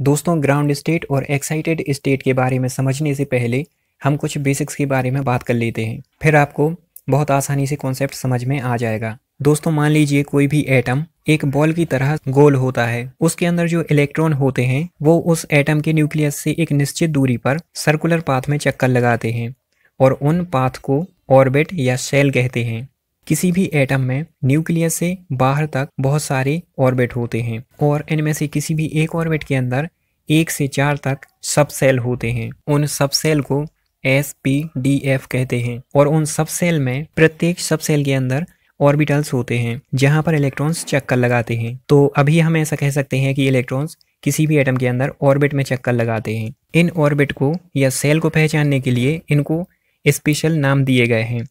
दोस्तों, ground state और excited state के बारे में समझने से पहले हम कुछ बेसिक्स के बारे में बात कर लेते हैं। फिर आपको बहुत आसानी से कॉन्सेप्ट समझ में आ जाएगा। दोस्तों, मान लीजिए कोई भी एटम एक बॉल की तरह गोल होता है। उसके अंदर जो इलेक्ट्रॉन होते हैं वो उस एटम के न्यूक्लियस से एक निश्चित दूरी पर सर्कुलर पाथ में चक्कर लगाते हैं और उन पाथ को ऑर्बिट या शेल कहते हैं। किसी भी एटम में न्यूक्लियस से बाहर तक बहुत सारे ऑर्बिट होते हैं और इनमें से किसी भी एक ऑर्बिट के अंदर 1 से 4 तक सब सेल होते हैं। उन सब सेल को SPDF कहते हैं और उन सब सेल में प्रत्येक सब सेल के अंदर ऑर्बिटल्स होते हैं जहां पर इलेक्ट्रॉन्स चक्कर लगाते हैं। तो अभी हम ऐसा कह सकते हैं कि इलेक्ट्रॉन्स किसी भी एटम के अंदर ऑर्बिट में चक्कर लगाते हैं। इन ऑर्बिट को या सेल को पहचानने के लिए इनको स्पेशल नाम दिए गए हैं।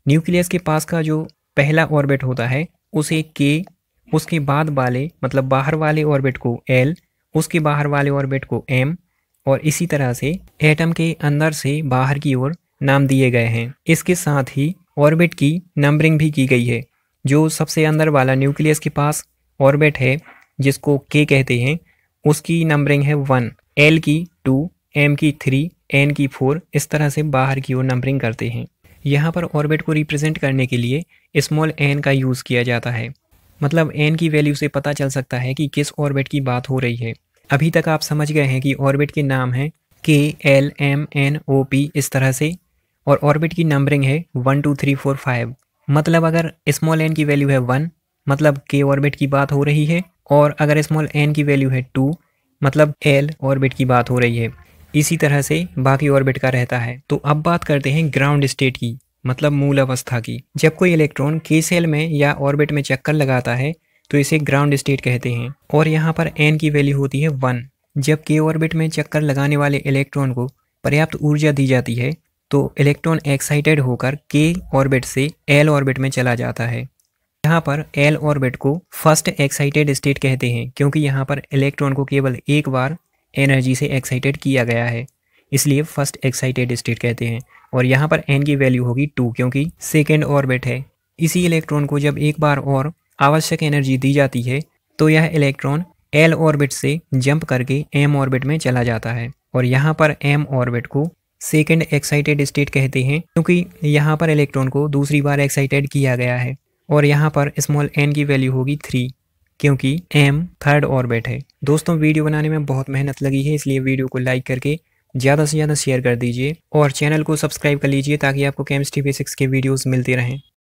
न्यूक्लियस के पास का जो पहला ऑर्बिट होता है उसे K, उसके बाद वाले मतलब बाहर वाले ऑर्बिट को L, उसके बाहर वाले ऑर्बिट को M और इसी तरह से एटम के अंदर से बाहर की ओर नाम दिए गए हैं। इसके साथ ही ऑर्बिट की नंबरिंग भी की गई है। जो सबसे अंदर वाला न्यूक्लियस के पास ऑर्बिट है जिसको K कहते हैं, उसकी नंबरिंग है 1, L की 2, M की 3, N की 4। इस तरह से बाहर की ओर नंबरिंग करते हैं। यहाँ पर ऑर्बिट को रिप्रेजेंट करने के लिए स्मॉल n का यूज़ किया जाता है। मतलब n की वैल्यू से पता चल सकता है कि किस ऑर्बिट की बात हो रही है। अभी तक आप समझ गए हैं कि ऑर्बिट के नाम हैं K, L, M, N, O, P इस तरह से, और ऑर्बिट की नंबरिंग है 1, 2, 3, 4, 5। मतलब अगर स्मॉल n की वैल्यू है 1 मतलब K ऑर्बिट की बात हो रही है, और अगर स्मॉल n की वैल्यू है 2 मतलब L ऑर्बिट की बात हो रही है। इसी तरह से बाकी ऑर्बिट का रहता है। तो अब बात करते हैं ग्राउंड स्टेट की, मतलब मूल अवस्था की। जब कोई इलेक्ट्रॉन K सेल में या ऑर्बिट में चक्कर लगाता है तो इसे ग्राउंड स्टेट कहते हैं और यहाँ पर n की वैल्यू होती है 1। जब K ऑर्बिट में चक्कर लगाने वाले इलेक्ट्रॉन को पर्याप्त ऊर्जा दी जाती है तो इलेक्ट्रॉन एक्साइटेड होकर K ऑर्बिट से L ऑर्बिट में चला जाता है। यहाँ पर L ऑर्बिट को फर्स्ट एक्साइटेड स्टेट कहते हैं क्योंकि यहाँ पर इलेक्ट्रॉन को केवल एक बार एनर्जी से एक्साइटेड किया गया है, इसलिए फर्स्ट एक्साइटेड स्टेट कहते हैं। और यहाँ पर n की वैल्यू होगी 2 क्योंकि सेकेंड ऑर्बिट है। इसी इलेक्ट्रॉन को जब एक बार और आवश्यक एनर्जी दी जाती है तो यह इलेक्ट्रॉन L ऑर्बिट से जंप करके M ऑर्बिट में चला जाता है और यहाँ पर M ऑर्बिट को सेकेंड एक्साइटेड स्टेट कहते हैं क्योंकि यहाँ पर इलेक्ट्रॉन को दूसरी बार एक्साइटेड किया गया है। और यहाँ पर स्मॉल n की वैल्यू होगी 3 क्योंकि M थर्ड ऑर्बिट है। दोस्तों, वीडियो बनाने में बहुत मेहनत लगी है, इसलिए वीडियो को लाइक करके ज़्यादा से ज़्यादा शेयर कर दीजिए और चैनल को सब्सक्राइब कर लीजिए ताकि आपको केमिस्ट्री बेसिक्स के वीडियोस मिलते रहें।